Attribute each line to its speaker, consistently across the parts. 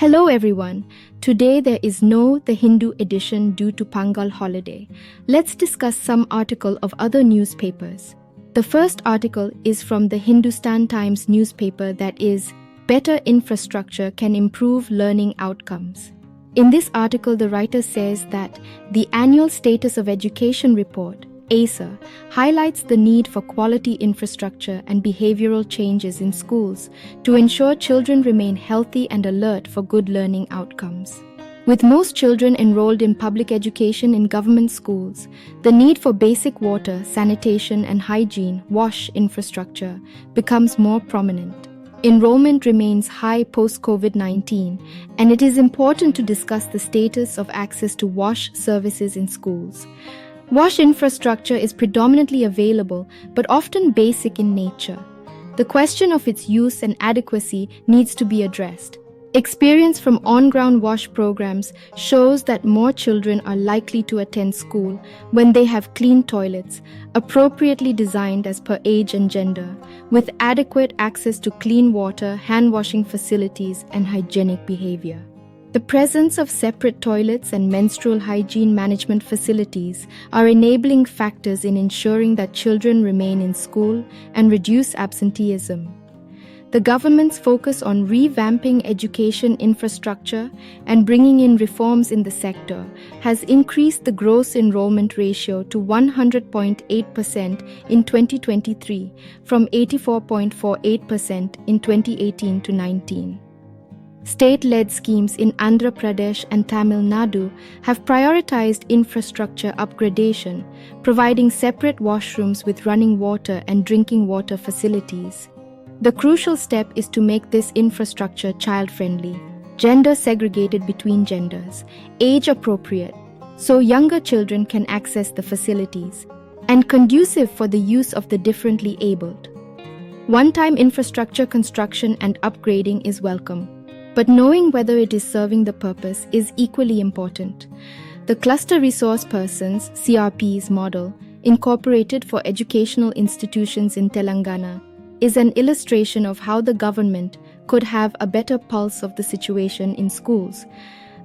Speaker 1: Hello everyone. Today there is no The Hindu edition due to Pongal holiday. Let's discuss some article of other newspapers. The first article is from the Hindustan Times newspaper, that is, better infrastructure can improve learning outcomes. In this article, the writer says that the Annual Status of Education Report, ASER, highlights the need for quality infrastructure and behavioral changes in schools to ensure children remain healthy and alert for good learning outcomes. With most children enrolled in public education in government schools, the need for basic water, sanitation, and hygiene (WASH) infrastructure becomes more prominent. Enrollment remains high post-COVID-19, and it is important to discuss the status of access to WASH services in schools. WASH infrastructure is predominantly available but often basic in nature. The question of its use and adequacy needs to be addressed. Experience from on-ground WASH programs shows that more children are likely to attend school when they have clean toilets, appropriately designed as per age and gender, with adequate access to clean water, hand-washing facilities, and hygienic behavior. The presence of separate toilets and menstrual hygiene management facilities are enabling factors in ensuring that children remain in school and reduce absenteeism. The government's focus on revamping education infrastructure and bringing in reforms in the sector has increased the gross enrollment ratio to 100.8% in 2023 from 84.48% in 2018 to 19. State-led schemes in Andhra Pradesh and Tamil Nadu have prioritized infrastructure upgradation, providing separate washrooms with running water and drinking water facilities. The crucial step is to make this infrastructure child-friendly, gender-segregated between genders, age-appropriate, so younger children can access the facilities, and conducive for the use of the differently abled. One-time infrastructure construction and upgrading is welcome, but knowing whether it is serving the purpose is equally important. The Cluster Resource Persons (CRPs) model, incorporated for educational institutions in Telangana, is an illustration of how the government could have a better pulse of the situation in schools.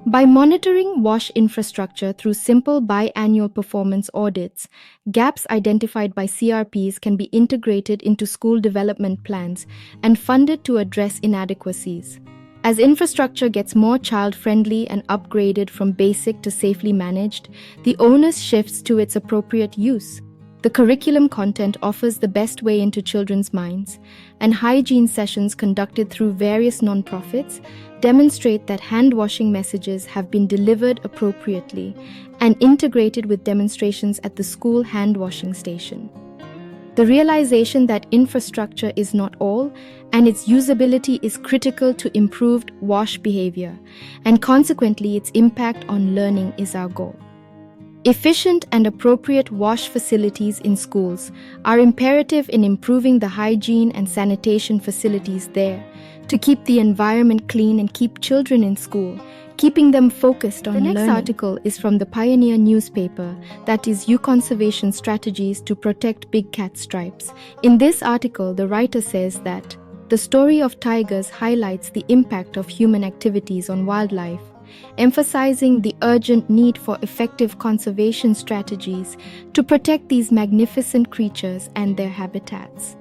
Speaker 1: By monitoring WASH infrastructure through simple biannual performance audits, gaps identified by CRPs can be integrated into school development plans and funded to address inadequacies. As infrastructure gets more child-friendly and upgraded from basic to safely managed, the onus shifts to its appropriate use. The curriculum content offers the best way into children's minds, and hygiene sessions conducted through various non-profits demonstrate that hand-washing messages have been delivered appropriately and integrated with demonstrations at the school hand-washing station. The realization that infrastructure is not all, and its usability is critical to improved WASH behavior, and consequently its impact on learning is our goal. Efficient and appropriate WASH facilities in schools are imperative in improving the hygiene and sanitation facilities there to keep the environment clean and keep children in school, keeping them focused on learning. The next article is from the Pioneer newspaper, that is, U-Conservation Strategies to Protect Big Cat Stripes. In this article, the writer says that the story of tigers highlights the impact of human activities on wildlife, emphasizing the urgent need for effective conservation strategies to protect these magnificent creatures and their habitats.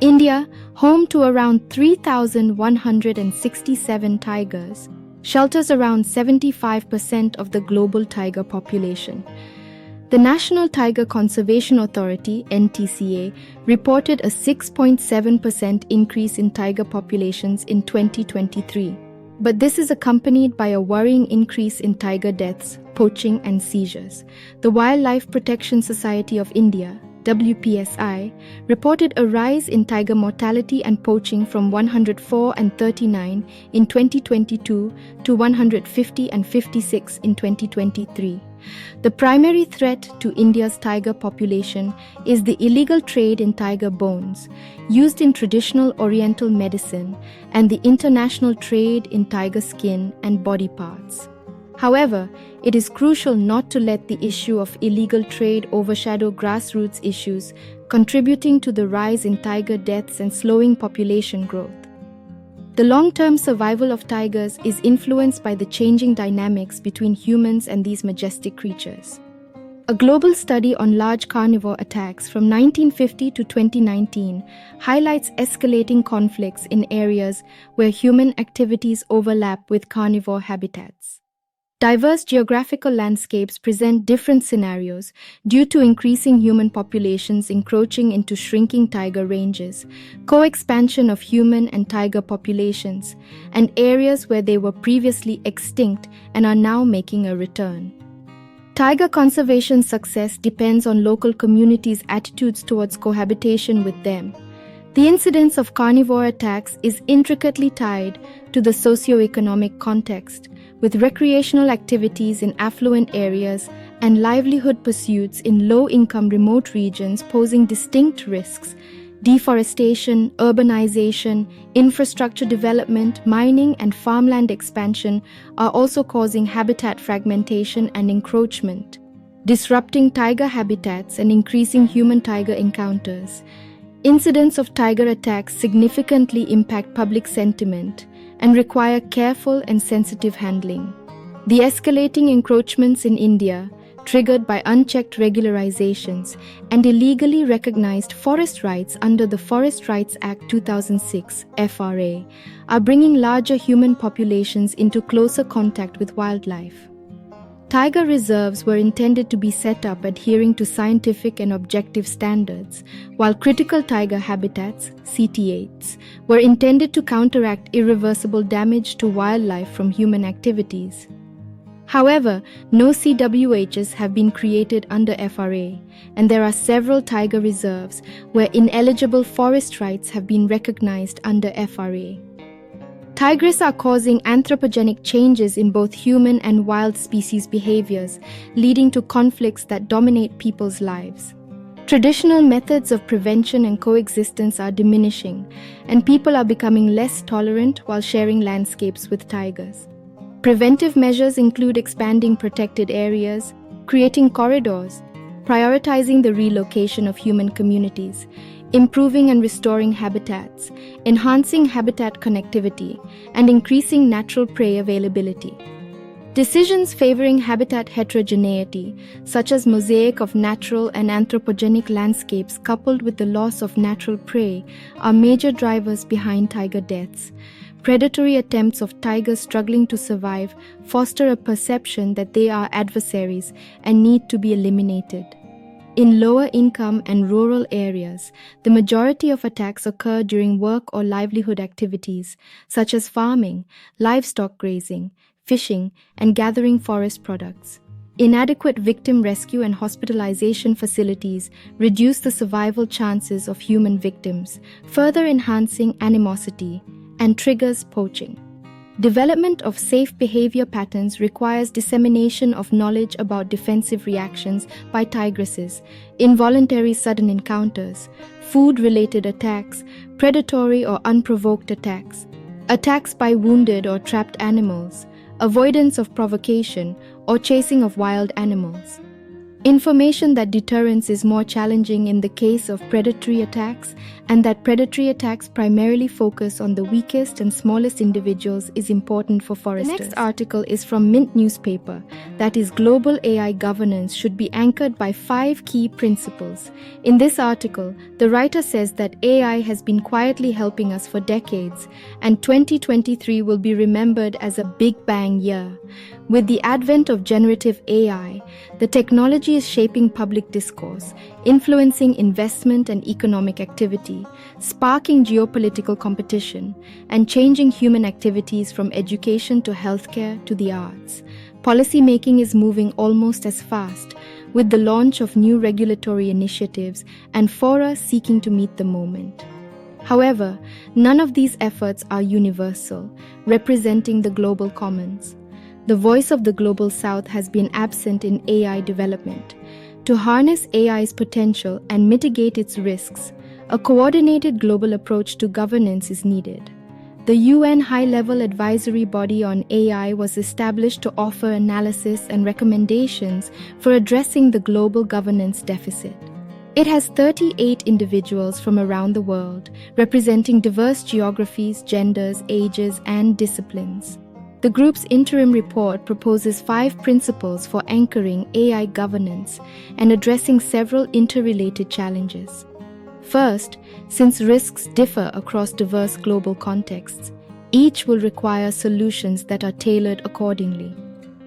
Speaker 1: India, home to around 3,167 tigers, shelters around 75% of the global tiger population. The National Tiger Conservation Authority (NTCA) reported a 6.7% increase in tiger populations in 2023. But this is accompanied by a worrying increase in tiger deaths, poaching, and seizures. The Wildlife Protection Society of India (WPSI) reported a rise in tiger mortality and poaching from 104 and 39 in 2022 to 150 and 56 in 2023. The primary threat to India's tiger population is the illegal trade in tiger bones, used in traditional Oriental medicine, and the international trade in tiger skin and body parts. However, it is crucial not to let the issue of illegal trade overshadow grassroots issues contributing to the rise in tiger deaths and slowing population growth. The long-term survival of tigers is influenced by the changing dynamics between humans and these majestic creatures. A global study on large carnivore attacks from 1950 to 2019 highlights escalating conflicts in areas where human activities overlap with carnivore habitats. Diverse geographical landscapes present different scenarios due to increasing human populations encroaching into shrinking tiger ranges, co-expansion of human and tiger populations, and areas where they were previously extinct and are now making a return. Tiger conservation success depends on local communities' attitudes towards cohabitation with them. The incidence of carnivore attacks is intricately tied to the socio-economic context, with recreational activities in affluent areas and livelihood pursuits in low-income remote regions posing distinct risks. Deforestation, urbanization, infrastructure development, mining, and farmland expansion are also causing habitat fragmentation and encroachment, disrupting tiger habitats and increasing human-tiger encounters. Incidents of tiger attacks significantly impact public sentiment and require careful and sensitive handling. The escalating encroachments in India, triggered by unchecked regularizations and illegally recognized forest rights under the Forest Rights Act 2006 (FRA), are bringing larger human populations into closer contact with wildlife. Tiger reserves were intended to be set up adhering to scientific and objective standards, while critical tiger habitats (CT8s) were intended to counteract irreversible damage to wildlife from human activities. However, no CWHs have been created under FRA, and there are several tiger reserves where ineligible forest rights have been recognized under FRA. Tigers are causing anthropogenic changes in both human and wild species behaviors, leading to conflicts that dominate people's lives. Traditional methods of prevention and coexistence are diminishing, and people are becoming less tolerant while sharing landscapes with tigers. Preventive measures include expanding protected areas, creating corridors, prioritizing the relocation of human communities, improving and restoring habitats, enhancing habitat connectivity, and increasing natural prey availability. Decisions favoring habitat heterogeneity, such as mosaic of natural and anthropogenic landscapes coupled with the loss of natural prey, are major drivers behind tiger deaths. Predatory attempts of tigers struggling to survive foster a perception that they are adversaries and need to be eliminated. In lower income and rural areas, the majority of attacks occur during work or livelihood activities, such as farming, livestock grazing, fishing, and gathering forest products. Inadequate victim rescue and hospitalization facilities reduce the survival chances of human victims, further enhancing animosity and triggers poaching. Development of safe behavior patterns requires dissemination of knowledge about defensive reactions by tigresses, involuntary sudden encounters, food-related attacks, predatory or unprovoked attacks, attacks by wounded or trapped animals, avoidance of provocation, or chasing of wild animals. Information that deterrence is more challenging in the case of predatory attacks, and that predatory attacks primarily focus on the weakest and smallest individuals is important for foresters. The next article is from Mint newspaper, that is global AI governance should be anchored by 5 key principles. In this article, the writer says that AI has been quietly helping us for decades, and 2023 will be remembered as a Big Bang year. With the advent of generative AI, the technology is shaping public discourse, influencing investment and economic activity, sparking geopolitical competition, and changing human activities from education to healthcare to the arts. Policymaking is moving almost as fast, with the launch of new regulatory initiatives and fora seeking to meet the moment. However, none of these efforts are universal, representing the global commons. The voice of the Global South has been absent in AI development. To harness AI's potential and mitigate its risks, a coordinated global approach to governance is needed. The UN High-Level Advisory Body on AI was established to offer analysis and recommendations for addressing the global governance deficit. It has 38 individuals from around the world, representing diverse geographies, genders, ages, and disciplines. The group's interim report proposes 5 principles for anchoring AI governance and addressing several interrelated challenges. First, since risks differ across diverse global contexts, each will require solutions that are tailored accordingly.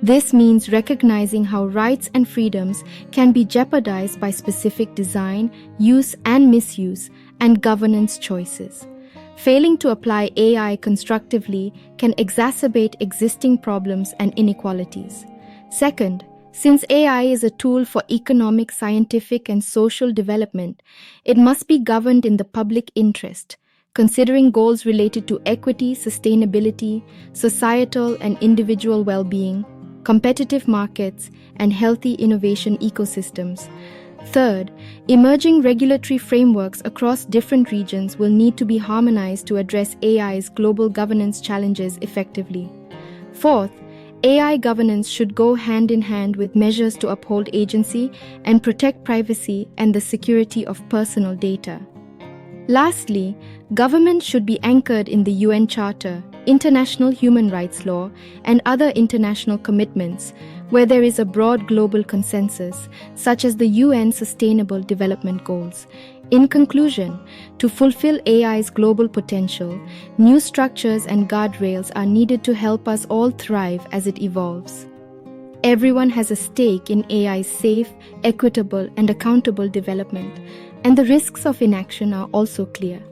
Speaker 1: This means recognizing how rights and freedoms can be jeopardized by specific design, use and misuse, and governance choices. Failing to apply AI constructively can exacerbate existing problems and inequalities. Second, since AI is a tool for economic, scientific, and social development, it must be governed in the public interest, considering goals related to equity, sustainability, societal and individual well-being, competitive markets, and healthy innovation ecosystems. Third, emerging regulatory frameworks across different regions will need to be harmonized to address AI's global governance challenges effectively. Fourth, AI governance should go hand in hand with measures to uphold agency and protect privacy and the security of personal data. Lastly, government should be anchored in the UN Charter, international human rights law, and other international commitments where there is a broad global consensus, such as the UN Sustainable Development Goals. In conclusion, to fulfill AI's global potential, new structures and guardrails are needed to help us all thrive as it evolves. Everyone has a stake in AI's safe, equitable, and accountable development, and the risks of inaction are also clear.